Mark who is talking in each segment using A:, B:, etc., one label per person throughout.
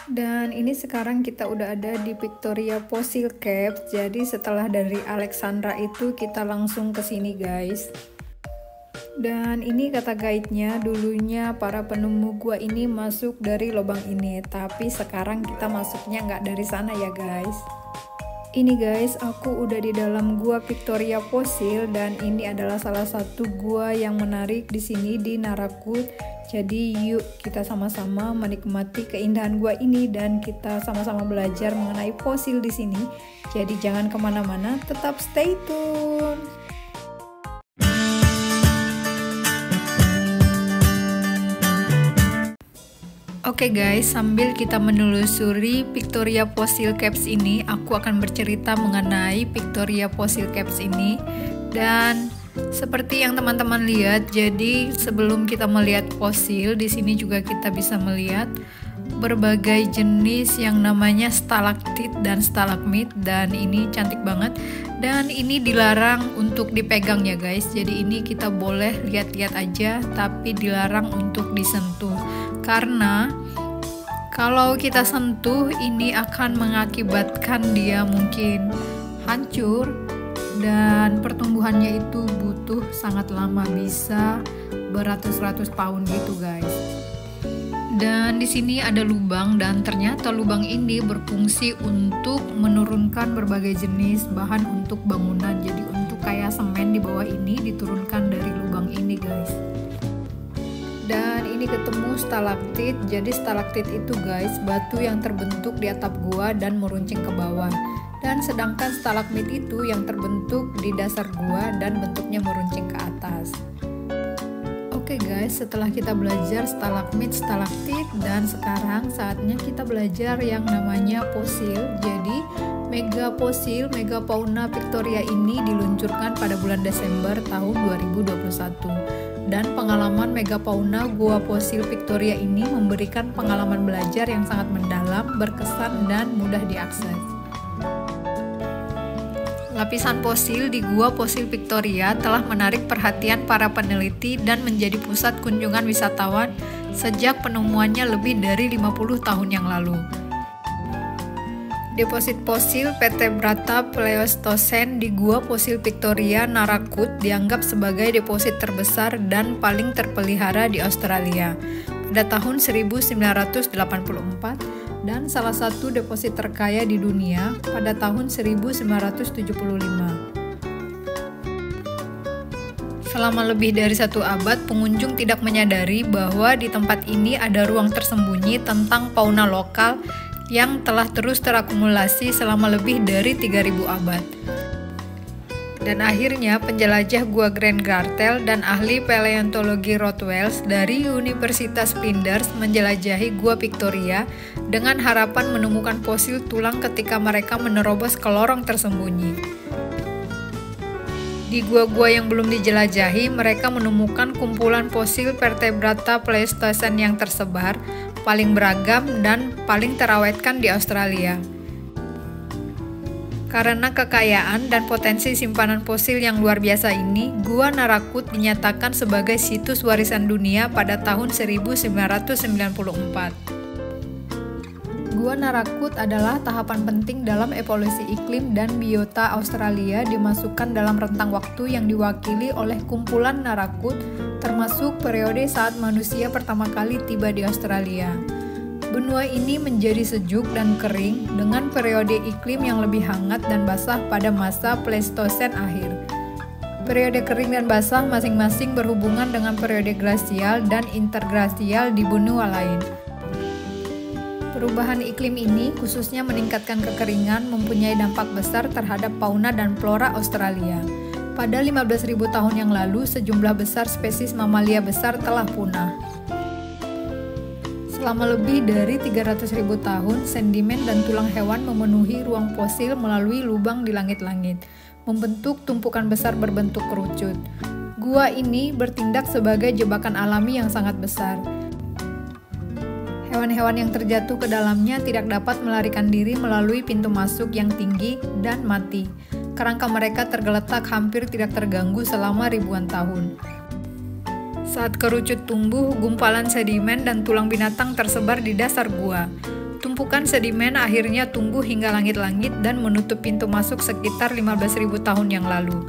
A: Dan ini sekarang kita udah ada di Victoria Fossil Caves. Jadi setelah dari Alexandra itu kita langsung ke sini guys. Dan ini kata guide-nya, dulunya para penemu gua ini masuk dari lubang ini, tapi sekarang kita masuknya nggak dari sana ya guys. Ini guys, aku udah di dalam gua Victoria Fossil dan ini adalah salah satu gua yang menarik di sini di Narakut. Jadi yuk kita sama-sama menikmati keindahan gua ini dan kita sama-sama belajar mengenai fosil di sini. Jadi jangan kemana-mana, tetap stay tune. Oke guys, sambil kita menelusuri Victoria Fossil Caves ini, aku akan bercerita mengenai Victoria Fossil Caves ini. Dan seperti yang teman-teman lihat, jadi sebelum kita melihat fosil, di sini juga kita bisa melihat berbagai jenis yang namanya stalaktit dan stalagmit, dan ini cantik banget. Dan ini dilarang untuk dipegang ya guys. Jadi ini kita boleh lihat-lihat aja, tapi dilarang untuk disentuh. Karena kalau kita sentuh, ini akan mengakibatkan dia mungkin hancur. Dan pertumbuhannya itu butuh sangat lama, bisa beratus-ratus tahun gitu guys. Dan di sini ada lubang dan ternyata lubang ini berfungsi untuk menurunkan berbagai jenis bahan untuk bangunan. Jadi untuk kayak semen di bawah ini diturunkan dari lubang ini guys. Dan ini ketemu stalaktit. Jadi stalaktit itu guys, batu yang terbentuk di atap gua dan meruncing ke bawah. Dan sedangkan stalagmit itu yang terbentuk di dasar gua dan bentuknya meruncing ke atas. Oke guys, setelah kita belajar stalagmit, stalaktit, dan sekarang saatnya kita belajar yang namanya fosil. Jadi megafosil, megafauna Victoria ini diluncurkan pada bulan Desember tahun 2021. Dan pengalaman megafauna Gua Fosil Victoria ini memberikan pengalaman belajar yang sangat mendalam, berkesan, dan mudah diakses. Lapisan fosil di Gua Fosil Victoria telah menarik perhatian para peneliti dan menjadi pusat kunjungan wisatawan sejak penemuannya lebih dari 50 tahun yang lalu. Deposit fosil Vertebrata Pleistocene di Gua Fosil Victoria, Narakut dianggap sebagai deposit terbesar dan paling terpelihara di Australia pada tahun 1984 dan salah satu deposit terkaya di dunia pada tahun 1975. Selama lebih dari 1 abad, pengunjung tidak menyadari bahwa di tempat ini ada ruang tersembunyi tentang fauna lokal yang telah terus terakumulasi selama lebih dari 3000 abad. Dan akhirnya penjelajah Gua Grand Gartel dan ahli paleontologi Rothwell dari Universitas Flinders menjelajahi Gua Victoria dengan harapan menemukan fosil tulang ketika mereka menerobos ke lorong tersembunyi. Di gua-gua yang belum dijelajahi, mereka menemukan kumpulan fosil Vertebrata Pleistocene yang tersebar, paling beragam dan paling terawetkan di Australia. Karena kekayaan dan potensi simpanan fosil yang luar biasa ini, Gua Narakut dinyatakan sebagai situs warisan dunia pada tahun 1994. Gua Narakut adalah tahapan penting dalam evolusi iklim dan biota Australia, dimasukkan dalam rentang waktu yang diwakili oleh kumpulan Narakut, termasuk periode saat manusia pertama kali tiba di Australia. Benua ini menjadi sejuk dan kering dengan periode iklim yang lebih hangat dan basah pada masa Pleistocene akhir. Periode kering dan basah masing-masing berhubungan dengan periode glasial dan interglasial di benua lain. Perubahan iklim ini khususnya meningkatkan kekeringan mempunyai dampak besar terhadap fauna dan flora Australia. Pada 15.000 tahun yang lalu, sejumlah besar spesies mamalia besar telah punah. Selama lebih dari 300.000 tahun, sedimen dan tulang hewan memenuhi ruang fosil melalui lubang di langit-langit, membentuk tumpukan besar berbentuk kerucut. Gua ini bertindak sebagai jebakan alami yang sangat besar. Hewan-hewan yang terjatuh ke dalamnya tidak dapat melarikan diri melalui pintu masuk yang tinggi dan mati. Kerangka mereka tergeletak hampir tidak terganggu selama ribuan tahun. Saat kerucut tumbuh, gumpalan sedimen dan tulang binatang tersebar di dasar gua. Tumpukan sedimen akhirnya tumbuh hingga langit-langit dan menutup pintu masuk sekitar 15.000 tahun yang lalu.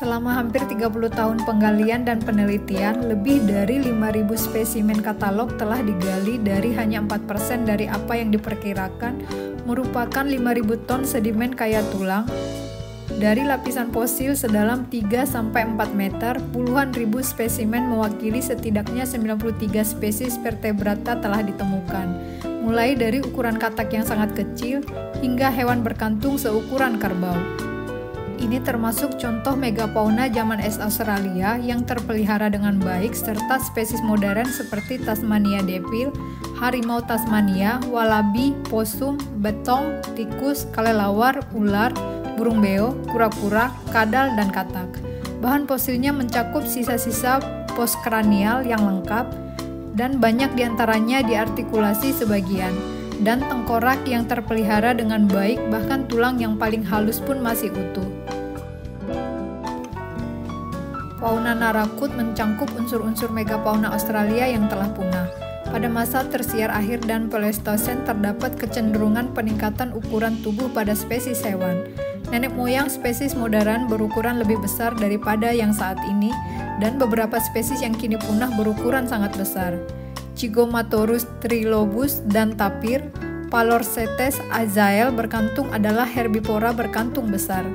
A: Selama hampir 30 tahun penggalian dan penelitian, lebih dari 5.000 spesimen katalog telah digali dari hanya 4% dari apa yang diperkirakan merupakan 5.000 ton sedimen kaya tulang. Dari lapisan fosil sedalam 3-4 meter, puluhan ribu spesimen mewakili setidaknya 93 spesies vertebrata telah ditemukan, mulai dari ukuran katak yang sangat kecil hingga hewan berkantung seukuran kerbau. Ini termasuk contoh megafauna zaman es Australia yang terpelihara dengan baik serta spesies modern seperti Tasmania devil, harimau Tasmania, wallaby, possum, betong, tikus, kelelawar, ular, burung beo, kura-kura, kadal, dan katak. Bahan fosilnya mencakup sisa-sisa postkranial yang lengkap dan banyak diantaranya diartikulasi sebagian, dan tengkorak yang terpelihara dengan baik, bahkan tulang yang paling halus pun masih utuh. Fauna Narakut mencangkup unsur-unsur megafauna Australia yang telah punah. Pada masa tersier akhir dan Pleistosen terdapat kecenderungan peningkatan ukuran tubuh pada spesies hewan. Nenek moyang spesies modern berukuran lebih besar daripada yang saat ini, dan beberapa spesies yang kini punah berukuran sangat besar. Zygomatorus trilobus dan tapir, Palorcetes azael berkantung adalah herbivora berkantung besar.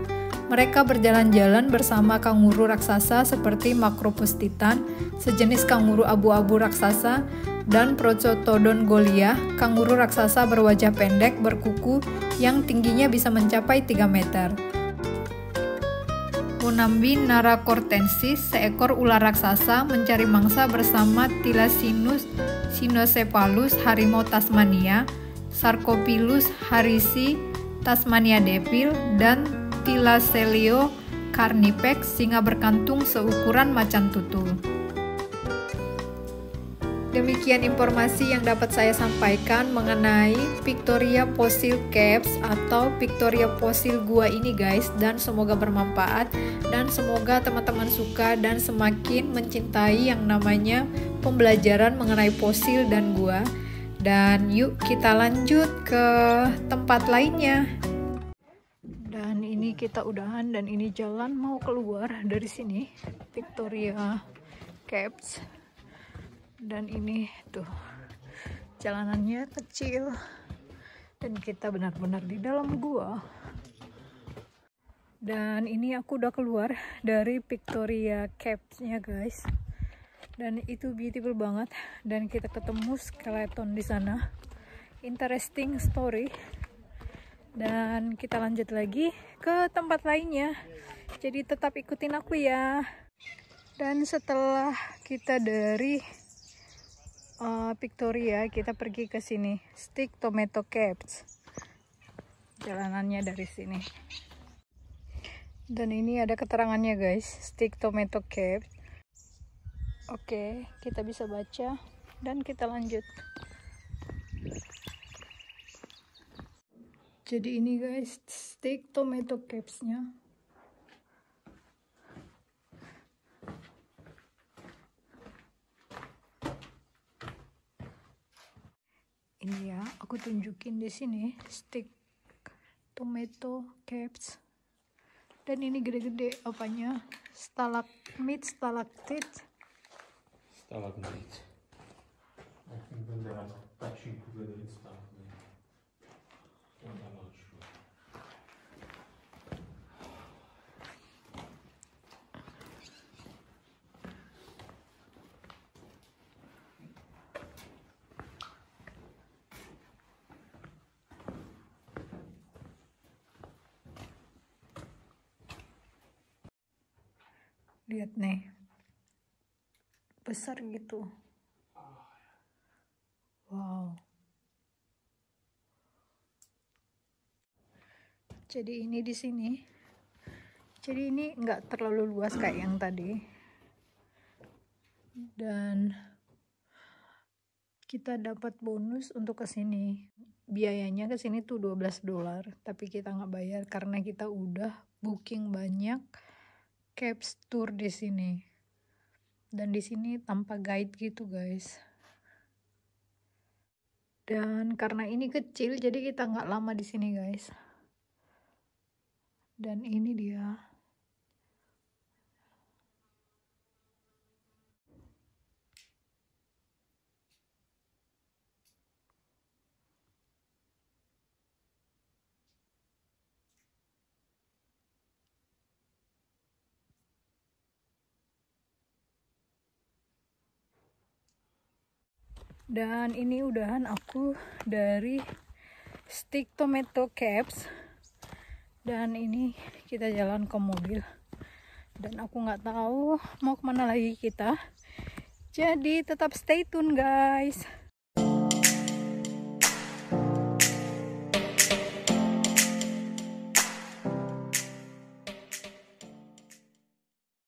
A: Mereka berjalan-jalan bersama kanguru raksasa seperti Macropus titan, sejenis kanguru abu-abu raksasa, dan Proctodon goliath, kanguru raksasa berwajah pendek berkuku yang tingginya bisa mencapai 3 meter. Monambi naracortensis, seekor ular raksasa, mencari mangsa bersama Thylacinus cynocephalus, harimau Tasmania, Sarcopilus harrisi, Tasmania devil, dan Thylacelio carnifex, singa berkantung seukuran macan tutul. Demikian informasi yang dapat saya sampaikan mengenai Victoria Fossil Caves atau Victoria Fossil Gua ini guys, dan semoga bermanfaat dan semoga teman-teman suka dan semakin mencintai yang namanya pembelajaran mengenai fosil dan gua. Dan yuk kita lanjut ke tempat lainnya. Dan ini kita udahan dan ini jalan mau keluar dari sini, Victoria Caves. Dan ini tuh jalanannya kecil dan kita benar-benar di dalam gua. Dan ini aku udah keluar dari Victoria Caves-nya guys, dan itu beautiful banget, dan kita ketemu skeleton di sana. Interesting story. Dan kita lanjut lagi ke tempat lainnya, jadi tetap ikutin aku ya. Dan setelah kita dari Victoria, kita pergi ke sini, Stick Tomato Caves. Jalanannya dari sini. Dan ini ada keterangannya guys, Stick Tomato Caves. Oke, kita bisa baca dan kita lanjut. Jadi ini guys, Stick Tomato Caves-nya. Ini ya, aku tunjukin di sini Stick Tomato Caves. Dan ini gede-gede apanya? Stalagmit, stalaktit.
B: Stalagmite. I think when they are touching together it's stalagmite. I'm not sure.
A: Lihat nih, besar gitu. Wow. Jadi ini di sini. Jadi ini nggak terlalu luas kayak yang tadi. Dan kita dapat bonus untuk ke sini. Biayanya ke sini tuh $12, tapi kita nggak bayar karena kita udah booking banyak caves tour di sini. Dan di sini tanpa guide gitu guys. Dan karena ini kecil, jadi kita nggak lama di sini guys. Dan ini dia. Dan ini udahan aku dari Stick Tomato Caps. Dan ini kita jalan ke mobil. Dan aku nggak tahu mau kemana lagi kita. Jadi tetap stay tune guys.